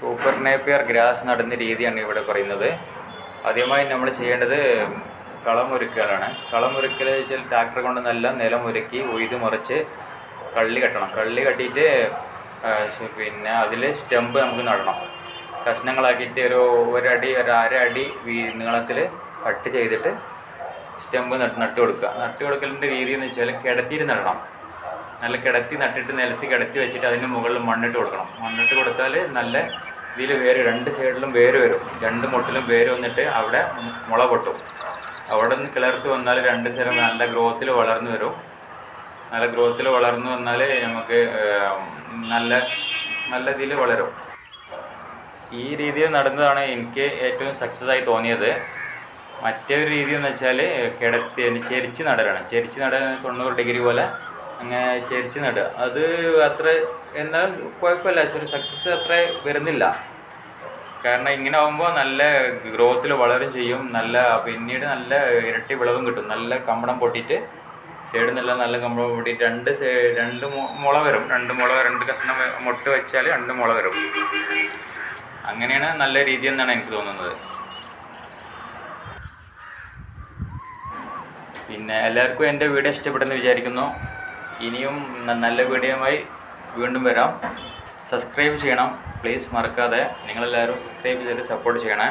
Super Napier grass നടുന്ന രീതിയാണ് ഇവിടെ പറയുന്നത്. ആദ്യമായി നമ്മൾ ചെയ്യേണ്ടത് കളമൊരുക്കലാണ്. കളമൊരുക്കൽ വെച്ചാൽ ട്രാക്ടർ കൊണ്ട് നല്ല നിലം ഒരുക്കി ഉയ്ത് മറിച്ച് കള്ളി കെട്ടണം. കള്ളി കെട്ടിയിട്ട് പിന്നെ അതിൽ സ്റ്റെമ്പ് നമുക്ക് നടണം. കഷ്ണങ്ങളാക്കിയിട്ട് ഒരടി അര അടി നീളത്തിൽ കട്ട് ചെയ്തിട്ട് സ്റ്റെമ്പ് നട്ട് കൊടുക്കുക. നട്ട് കൊടുക്കലിൻ്റെ രീതി എന്ന് വെച്ചാൽ കിടത്തിയിട്ട് നടണം. നല്ല കിടത്തി നട്ടിട്ട് നിലത്ത് കിടത്തി വെച്ചിട്ട് അതിന് മുകളിൽ മണ്ണിട്ട് കൊടുക്കണം. മണ്ണിട്ട് കൊടുത്താൽ നല്ല ഇതിൽ വേര് രണ്ട് സൈഡിലും വേര് വരും. രണ്ട് മുട്ടിലും വേര് വന്നിട്ട് അവിടെ മുള പൊട്ടും. അവിടെ നിന്ന് കിളർത്ത് വന്നാൽ രണ്ട് സ്ഥലം നല്ല ഗ്രോത്തിൽ വളർന്നു വരും. നല്ല ഗ്രോത്തിൽ വളർന്നു വന്നാൽ നമുക്ക് നല്ല ഇതിൽ വളരും. ഈ രീതിയിൽ നടന്നതാണ് എനിക്ക് ഏറ്റവും സക്സസ് ആയി തോന്നിയത്. മറ്റൊരു രീതി എന്ന് വെച്ചാൽ ചെരിച്ച് നടലാണ്. ചെരിച്ച് നട 90 ഡിഗ്രി പോലെ അങ്ങനെ ചെരിച്ച് നടുക. അത് അത്ര എന്നാൽ കുഴപ്പമില്ല, പക്ഷെ ഒരു സക്സസ് അത്ര വരുന്നില്ല. കാരണം ഇങ്ങനെ ആകുമ്പോൾ നല്ല ഗ്രോത്തിൽ വളരും ചെയ്യും. പിന്നീട് നല്ല ഇരട്ടി വിളവും കിട്ടും. നല്ല കമ്പളം പൊട്ടിയിട്ട് സൈഡിൽ നിന്നെല്ലാം നല്ല കമ്പളം പൊട്ടിയിട്ട് രണ്ട് മുള വരും. രണ്ട് കഷ്ണം മുട്ട വെച്ചാൽ 2 മുള വരും. അങ്ങനെയാണ് നല്ല രീതി എന്നാണ് എനിക്ക് തോന്നുന്നത്. പിന്നെ എല്ലാവർക്കും എൻ്റെ വീഡിയോ ഇഷ്ടപ്പെട്ടെന്ന് വിചാരിക്കുന്നു. ഇനിയും നല്ല വീഡിയോയുമായി വീണ്ടും വരാം. സബ്സ്ക്രൈബ് ചെയ്യണം പ്ലീസ്, മറക്കാതെ. നിങ്ങളെല്ലാവരും സബ്സ്ക്രൈബ് ചെയ്ത് സപ്പോർട്ട് ചെയ്യണേ.